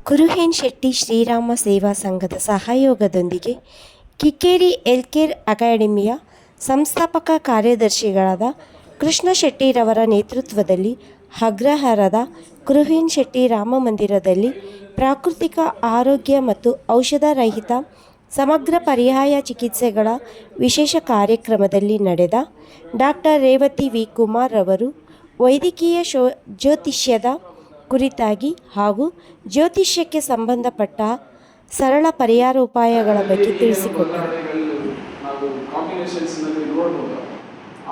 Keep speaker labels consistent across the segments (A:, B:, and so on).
A: ಕುರುಹೇನ್ ಶೆಟ್ಟಿ ಶ್ರೀರಾಮ ಸೇವಾ ಸಂಘದ ಸಹಯೋಗದೊಂದಿಗೆ ಕಿಕ್ಕೇರಿ ಹೆಲ್ತ್ಕೇರ್ ಅಕಾಡೆಮಿಯ ಸಂಸ್ಥಾಪಕ ಕಾರ್ಯದರ್ಶಿಗಳಾದ ಕೃಷ್ಣ ಶೆಟ್ಟಿರವರ ನೇತೃತ್ವದಲ್ಲಿ ಅಗ್ರಹಾರದ ಕುರುಹೇನ್ ಶೆಟ್ಟಿ ರಾಮ ಮಂದಿರದಲ್ಲಿ ಪ್ರಾಕೃತಿಕ ಆರೋಗ್ಯ ಮತ್ತು ಔಷಧ ರಹಿತ ಸಮಗ್ರ ಪರ್ಯಾಯ ಚಿಕಿತ್ಸೆಗಳ ವಿಶೇಷ ಕಾರ್ಯಕ್ರಮದಲ್ಲಿ ನಡೆದ ಡಾಕ್ಟರ್ ರೇವತಿ ವಿ ಕುಮಾರ್ ರವರು ವೈದ್ಯಕೀಯ ಜ್ಯೋತಿಷ್ಯದ ಕುರಿತಾಗಿ ಹಾಗೂ ಜ್ಯೋತಿಷ್ಯಕ್ಕೆ ಸಂಬಂಧಪಟ್ಟ ಸರಳ ಪರಿಹಾರೋಪಾಯಗಳ ಬಗ್ಗೆ ತಿಳಿಸಿಕೊಟ್ಟರು.
B: ನಾವು ಕಾಂಬಿನೇಷನ್ಸ್ನಲ್ಲಿ ನೋಡ್ಬೋದು.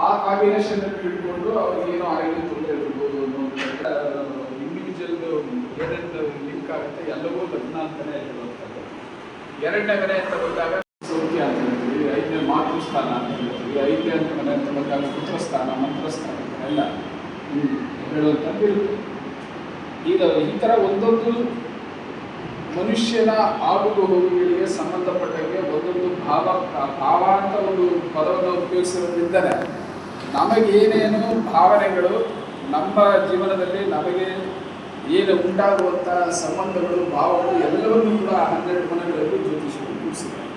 B: ಆ ಕಾಂಬಿನೇಷನ್ ಇಟ್ಕೊಂಡು ಅವ್ರಿಗೆ ಏನೋ ಆರೋಗ್ಯ ತೊಂದರೆ ಇರ್ಬೋದು ಅನ್ನೋ ಇಂಡಿವಿಜುವಲ್ ಏನೇನು ಲಿಂಕ್ ಆಗುತ್ತೆ ಎಲ್ಲವೂ ಲಗ್ನ ಅಂತಲೇ ಹೇಳುವಂಥದ್ದು. ಎರಡನೇ ಮನೆ ಅಂತ ಬಂದಾಗ ಸೌಖ್ಯ ಅಂತ ಹೇಳ್ತೀವಿ, ಐದನೇ ಮಾತೃಸ್ಥಾನ ಅಂತ ಹೇಳ್ತೀವಿ, ಐದನೇ ಅಂತ ಮನೆ ಅಂತ ಬಂದಾಗ ಪುತ್ರಸ್ಥಾನ ಮಂತ್ರಸ್ಥಾನ ಎಲ್ಲ ಹೇಳುವಂಥದ್ದು ಇರುತ್ತೆ. ಈಗ ಈ ಥರ ಒಂದೊಂದು ಮನುಷ್ಯನ ಆಗುಹೋಗುಗಳಿಗೆ ಸಂಬಂಧಪಟ್ಟಂಗೆ ಒಂದೊಂದು ಭಾವ ಅಂತ ಒಂದು ಪದವನ್ನು ಉಪಯೋಗಿಸಿರೋದ್ರಿಂದಲೇ ನಮಗೇನೇನು ಭಾವನೆಗಳು ನಮ್ಮ ಜೀವನದಲ್ಲಿ ನಮಗೆ ಏನು ಉಂಟಾಗುವಂಥ ಸಂಬಂಧಗಳು ಭಾವಗಳು ಎಲ್ಲವನ್ನೂ ಕೂಡ 12 ಮನೆಗಳಲ್ಲಿ ಜ್ಯೋತಿಷರು ಕೂಡಿಸಿದ್ದಾರೆ.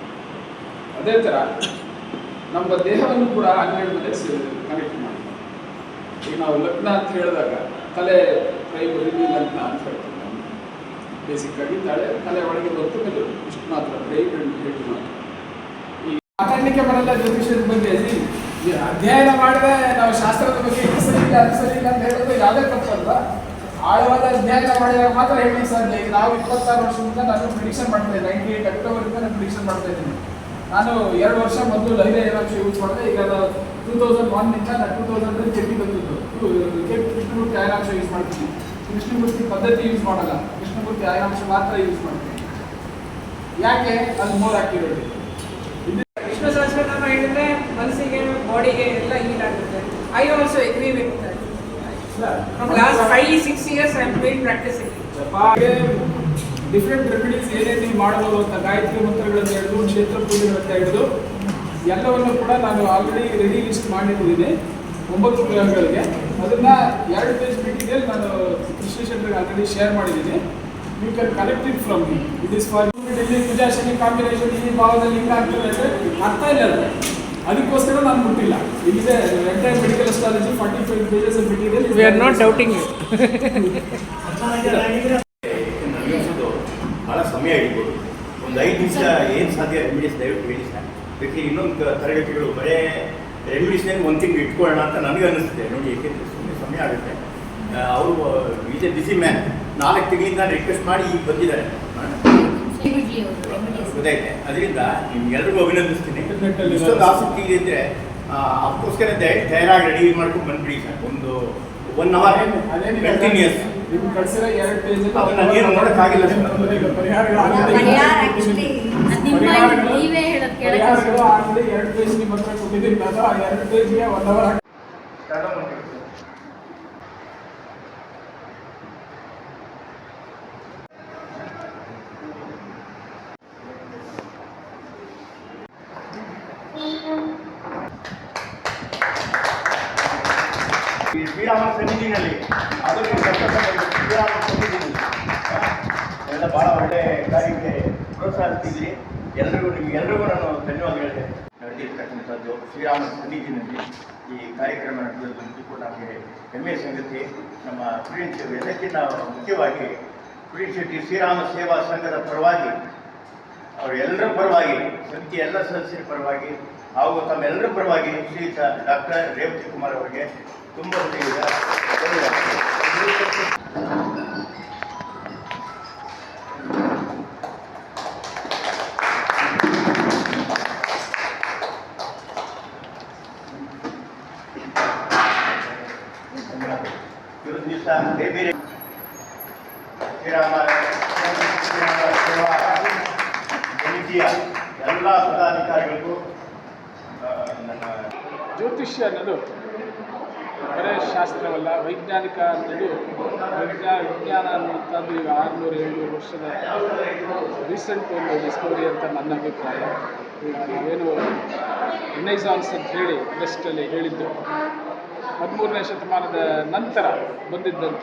B: ಅದೇ ಥರ ನಮ್ಮ ದೇಹವನ್ನು ಕೂಡ 12 ಮನೆ ಕನೆಕ್ಟ್ ಮಾಡ್ತಾರೆ. ಈಗ ನಾವು ಲಗ್ನ ಅಂತ ಹೇಳಿದಾಗ ತಲೆ ಪ್ರೈಮರಿ ಲಗ್ನ ಅಂತ ಹೇಳ್ತೀವಿ. ನಾವು ಬೇಸಿಕ್ಕಾಗಿ ತಲೆ ಒಳಗೆ ಬಂತು ಮೇಲೆ ಇಷ್ಟು ಮಾತ್ರ ಬ್ರೈನ್ ಅಂಡ್ ಹೆಡ್ ಮಾತ್ರ. ಈ ಮಾತಾಡಲಿಕ್ಕೆ ಬರಲ್ಲ ಜ್ಯೋತಿಷ್ಯದ ಬಗ್ಗೆ. ಅಧ್ಯಯನ ಮಾಡಿದ್ರೆ ನಾವು ಶಾಸ್ತ್ರದ ಬಗ್ಗೆ ಸರಿ ಇಲ್ಲ ಅಂತ ಹೇಳೋದು ಯಾವುದೇ ತಪ್ಪಲ್ಲ. ಆಳವಾದ ಅಧ್ಯಯನ ಮಾಡಿದಾಗ ಮಾತ್ರ ಹೇಳಿ ಸಾಧ್ಯ. ಈಗ ನಾವು 26 ವರ್ಷದಿಂದ ನಾನು ಪ್ರಿಡಿಕ್ಷನ್ ಮಾಡ್ತಾ ಇದ್ದೆ. 98 ಅಕ್ಟೋಬರಿಂದ ನಾನು ಪ್ರಿಡಿಕ್ಷನ್ ಮಾಡ್ತಾ ಇದ್ದೀನಿ. ನಾನು 2 ವರ್ಷ ಮೊದಲು ಲೈಲೆ ಏನಾಂಶ ಯೂಸ್ ಮಾಡಿದೆ. ಈಗ 2001ನಿಂದ ನಾನು 2020 ಬಂದಿದ್ದು ಕೃಷ್ಣಮೂರ್ತಿ ಆಯನಾಂಶ ಯೂಸ್ ಮಾಡ್ತೀನಿ. ಕೃಷ್ಣಮೂರ್ತಿ ಪದ್ಧತಿ ಯೂಸ್ ಮಾಡಲ್ಲ, ಕೃಷ್ಣಮೂರ್ತಿ ಆಯನಾಂಶ ಮಾತ್ರ ಯೂಸ್ ಮಾಡ್ತೀನಿ. ಯಾಕೆ? ಅದು ಮೋರ್ ಆಕ್ಯುರೇಟ್.
C: ಕೃಷ್ಣ ಸಹಸ್ರನಾಮ ಹೇಳಿದ್ರೆ ಮನಸ್ಸಿಗೆ ಬಾಡಿಗೆ ಎಲ್ಲ ಹೀಲ್ ಆಗುತ್ತೆ. I also agree with that. From last 5-6 years I have been practicing.
B: Different remedies ಏನೇನು ನೀವು ಮಾಡಬಹುದು ಅಂತ ಗಾಯತ್ರಿ ಮಂತ್ರಗಳನ್ನು ಹಿಡಿದು ಕ್ಷೇತ್ರ ಪೂಜೆಗಳಂತ ಹಿಡಿದು ಎಲ್ಲವನ್ನು ಕೂಡ ನಾನು ಆಲ್ರೆಡಿ ರೆಡಿ ಲಿಸ್ಟ್ ಮಾಡಿಟ್ಟಿದ್ದೀನಿ 9 ಗ್ರಹಗಳಿಗೆ. ಅದನ್ನು 2 ಪೇಜ್ ಮೆಟೀರಿಯಲ್ ನಾನು ಕೃಷ್ಣ ಶೆಟ್ಟರ್ಗೆ ಆಲ್ರೆಡಿ ಶೇರ್ ಮಾಡಿದ್ದೀನಿ. You can collect it from me. It is for ಇಲ್ಲಿ ಪೂಜಾ ಶನಿ ಕಾಂಬಿನೇಷನ್ ಈ ಭಾವದಲ್ಲಿ ಲಿಂಕ್ ಆಗ್ತದೆ ಅಂದರೆ ಅರ್ಥ ಇಲ್ಲ ಅದು. ಅದಕ್ಕೋಸ್ಕರ ನಾನು ಮುಟ್ಟಿಲ್ಲ. ಇಲ್ಲಿದೆ entire medical astrology 45 pages of material.
C: We are not doubting you.
D: ಭಾಳ ಸಮಯ ಹಿಡಿಬೋದು. ಒಂದು 5 ನಿಮಿಷ ಏನು ಸಾಧ್ಯ ರೆಮಿಡೀಸ್ ದಯವಿಟ್ಟು ಹೇಳಿ ಸರ್. ಬೇಕಿದ್ರೆ ಇನ್ನೊಂದು ತರಗತಿಗಳು ಬರೇ ರೆಮಿಡೀಸ್ನೇನು 1 ತಿಂಗಳು ಇಟ್ಕೊಳ್ಳೋಣ ಅಂತ ನನಗೆ ಅನ್ನಿಸ್ತಿದೆ ನೋಡಿ. ಏಕೆಂದರೆ ಸುಮ್ಮನೆ ಸಮಯ ಆಗುತ್ತೆ. ಅವರು ಈಸ್ ಎ ಬಿಸಿ ಮ್ಯಾನ್. 4 ತಿಂಗಳಿಂದ ರಿಕ್ವೆಸ್ಟ್ ಮಾಡಿ ಈಗ ಬಂದಿದ್ದಾರೆ, ಗೊತ್ತಾಯ್ತೆ. ಅದರಿಂದ ನಿಮ್ಗೆಲ್ರಿಗೂ ಅಭಿನಂದಿಸ್ತೀನಿ. ಇಷ್ಟೊಂದು ಆಸಕ್ತಿ ಇದೆ ಅಂದರೆ ಅದಕ್ಕೋಸ್ಕರ ತಯಾರಾಗಿ ರೆಡಿ ಮಾಡ್ಕೊಂಡು ಬಂದ್ಬಿಡಿ ಸರ್. ಒಂದು 1 hour ಕಂಟಿನ್ಯೂಸ್. ನಾನೇನು ನೋಡೋಕ್ಕಾಗಿಲ್ಲ ಸರ್. ಪರಿಹಾರಗಳು ಆಲ್ರೆಡಿ 2 ಪೇಜ್ ನಿಮ್ಮ ಹತ್ರ ಕೊಟ್ಟಿದ್ದೀನಿ. ಅದು ಆ 2 ಪೇಜ್ಗೆ 1 hour ಸ್ಟಾರ್ಟ್ ಮಾಡ್ತೀವಿ. ಶ್ರೀರಾಮ ಸನ್ನಿಧಿನಲ್ಲಿ ಅದು ಶ್ರೀರಾಮ ಸನ್ನಿಧಿನಲ್ಲಿ ಎಲ್ಲ ಭಾಳ ಒಳ್ಳೆಯ ಕಾರ್ಯಕ್ಕೆ ಪ್ರೋತ್ಸಾಹಿಸ್ತಿದ್ದೀನಿ. ನಿಮಗೆಲ್ಲರಿಗೂ ನಾನು ಧನ್ಯವಾದ ಹೇಳ್ತೇನೆ. ನಡೆದಿರ್ತಕ್ಕಂಥದ್ದು ಶ್ರೀರಾಮ ಸನ್ನಿಧಿನಲ್ಲಿ ಈ ಕಾರ್ಯಕ್ರಮ ನಡೆದಿರೋದು ಕೂಡ ನಮಗೆ ಹೆಮ್ಮೆಯ ಸಂಗತಿ. ನಮ್ಮ ಕುರಿಯನ್ ಎಲ್ಲಕ್ಕಿಂತ ಮುಖ್ಯವಾಗಿ ಕುರಿಯನ್ ಶೆಟ್ಟಿ ಶ್ರೀರಾಮ ಸೇವಾ ಸಂಘದ ಪರವಾಗಿ, ಅವರೆಲ್ಲರ ಪರವಾಗಿ, ಸಮಿತಿಯ ಎಲ್ಲ ಸದಸ್ಯರ ಪರವಾಗಿ ಹಾಗೂ ತಮ್ಮೆಲ್ಲರ ಪರವಾಗಿ ಶ್ರೀಯುತ ಡಾಕ್ಟರ್ ರೇವತಿ ಕುಮಾರ್ ಅವರಿಗೆ ತುಂಬ ಧನ್ಯವಾದ. ಇವತ್ತು ದಿವಸ ಬೇರೆ ಶ್ರೀರಾಮ ಸೇವಾ ಸಮಿತಿಯ ಎಲ್ಲ ಪದಾಧಿಕಾರಿಗಳಿಗೂ ನನ್ನ
B: ಜ್ಯೋತಿಷ್ಯ ಅನ್ನೋದು ಬರೇ ಶಾಸ್ತ್ರವಲ್ಲ, ವೈಜ್ಞಾನಿಕ ಅನ್ನೋದು ವಿಜ್ಞಾನ ಅನ್ನುವಂಥದ್ದು ಈಗ 600-700 ವರ್ಷದ ರೀಸೆಂಟ್ ಒಂದು ಡಿಸ್ಕವರಿ ಅಂತ ನನ್ನ ಅಭಿಪ್ರಾಯ. ಏನು ರಿನೈಸಾನ್ಸ್ ಅಂತ ಹೇಳಿ ವೆಸ್ಟಲ್ಲಿ ಹೇಳಿದ್ದು 13ನೇ ಶತಮಾನದ ನಂತರ ಬಂದಿದ್ದಂಥ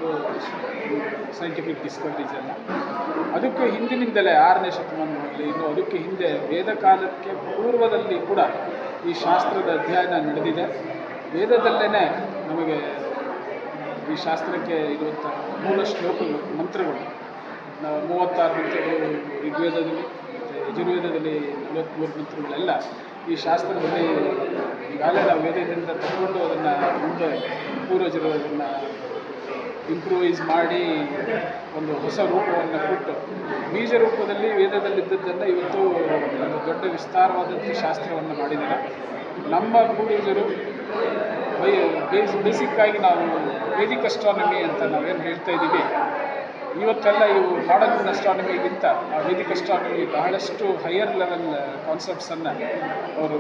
B: ಸೈಂಟಿಫಿಕ್ ಡಿಸ್ಕವರೀಸ್ ಎಲ್ಲ. ಅದಕ್ಕೆ ಹಿಂದಿನಿಂದಲೇ 6ನೇ ಶತಮಾನದಲ್ಲಿ, ಇನ್ನು ಅದಕ್ಕೆ ಹಿಂದೆ ವೇದ ಕಾಲಕ್ಕೆ ಪೂರ್ವದಲ್ಲಿ ಕೂಡ ಈ ಶಾಸ್ತ್ರದ ಅಧ್ಯಯನ ನಡೆದಿದೆ. ವೇದದಲ್ಲೇ ನಮಗೆ ಈ ಶಾಸ್ತ್ರಕ್ಕೆ ಇರುವಂಥ ಮೂಲ ಶ್ಲೋಕಗಳು, ಮಂತ್ರಗಳು, 36 ಮಂತ್ರಗಳು ಋಗ್ವೇದದಲ್ಲಿ ಮತ್ತು ಯಜುರ್ವೇದದಲ್ಲಿ 43 ಮಂತ್ರಗಳೆಲ್ಲ ಈ ಶಾಸ್ತ್ರದಲ್ಲಿ ಈಗಾಗಲೇ ನಾವು ವೇದದಿಂದ ತಗೊಂಡು ಅದನ್ನು ಮುಂದೆ ಪೂರ್ವಜರು ಅದನ್ನು ಇಂಪ್ರೂವೈಸ್ ಮಾಡಿ ಒಂದು ಹೊಸ ರೂಪವನ್ನು ಕೊಟ್ಟು ಬೀಜ ರೂಪದಲ್ಲಿ ವೇದದಲ್ಲಿದ್ದದ್ದನ್ನು ಇವತ್ತು ಒಂದು ದೊಡ್ಡ ವಿಸ್ತಾರವಾದಂಥ ಶಾಸ್ತ್ರವನ್ನು ಮಾಡಿದ್ದಾರೆ. ನಮ್ಮ ಪೂರ್ವಜರು ಬೇಸಿಕ್ಕಾಗಿ ನಾವು ವೇದಿಕ್ ಅಸ್ಟ್ರಾನಮಿ ಅಂತ ನಾವೇನು ಹೇಳ್ತಾ ಇದ್ದೀವಿ, ಇವತ್ತೆಲ್ಲ ಇವು ಮಾಡರ್ನ್ ಅಸ್ಟ್ರಾನಮಿಗಿಂತ ಆ ವೇದಿಕ್ ಅಸ್ಟ್ರಾನಮಿ ಬಹಳಷ್ಟು ಹೈಯರ್ ಲೆವೆಲ್ ಕಾನ್ಸೆಪ್ಟ್ಸನ್ನು ಅವರು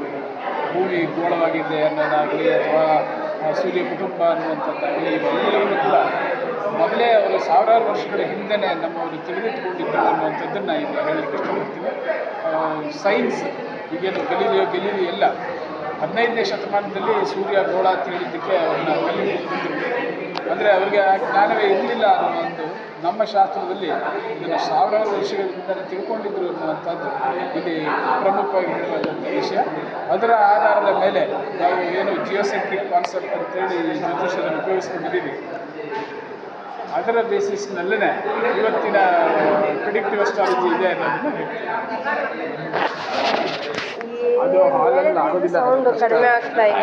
B: ಭೂಮಿ ಗೋಳವಾಗಿದೆ ಅನ್ನೋದಾಗಲಿ ಅಥವಾ ಸೂರ್ಯ ಕುಟುಂಬ ಅನ್ನುವಂಥದ್ದಾಗಲಿ ಇವೆಲ್ಲವೂ ಕೂಡ ಮೊದಲೇ ಅವರು ಸಾವಿರಾರು ವರ್ಷಗಳ ಹಿಂದೆಯೇ ನಮ್ಮವರು ತಿಳಿದಿಟ್ಟುಕೊಂಡಿದ್ದರು ಅನ್ನುವಂಥದ್ದನ್ನು ಈಗ ಹೇಳಲಿಕ್ಕೆ ಇಷ್ಟಪಡ್ತೀನಿ. ಸೈನ್ಸ್ ಈಗೇನು ಗೆಲೀಲಿ ಎಲ್ಲ 15ನೇ ಶತಮಾನದಲ್ಲಿ ಸೂರ್ಯ ಗೋಳ ಅಂತ ಹೇಳಿದ್ದಕ್ಕೆ ಅವ್ರನ್ನ ಕಲಿತಿದ್ರು. ಅಂದರೆ ಅವರಿಗೆ ಆ ಜ್ಞಾನವೇ ಇರಲಿಲ್ಲ ಅನ್ನೋ ಒಂದು ನಮ್ಮ ಶಾಸ್ತ್ರದಲ್ಲಿ ಇದನ್ನು ಸಾವಿರಾರು ವರ್ಷಗಳಿಂದ ತಿಳ್ಕೊಂಡಿದ್ರು ಅನ್ನುವಂಥದ್ದು ಇಲ್ಲಿ ಪ್ರಮುಖವಾಗಿ ಹೇಳಲಾದಂಥ ವಿಷಯ. ಅದರ ಆಧಾರದ ಮೇಲೆ ನಾವು ಏನು ಜಿಯೋಸೆಂಟ್ರಿಕ್ ಕಾನ್ಸೆಪ್ಟ್ ಅಂತೇಳಿ ಜ್ಯೋತಿಷದಲ್ಲಿ ಉಪಯೋಗಿಸ್ಕೊಂಡಿದ್ದೀವಿ, ಅದರ ಬೇಸಿಸ್ನಲ್ಲೇ ಇವತ್ತಿನ ಪ್ರಿಡಿಕ್ಟಿವ್ ಅಸ್ಟ್ರಾಲಜಿ ಇದೆ ಅನ್ನೋದನ್ನು ಹೇಳ್ತೀವಿ. ಅದು ಹಾಲಲ್ಲಿ ಆಗೋದಿಲ್ಲ.
A: ಕಡಿಮೆ ಆಗ್ತಾ ಇದೆ.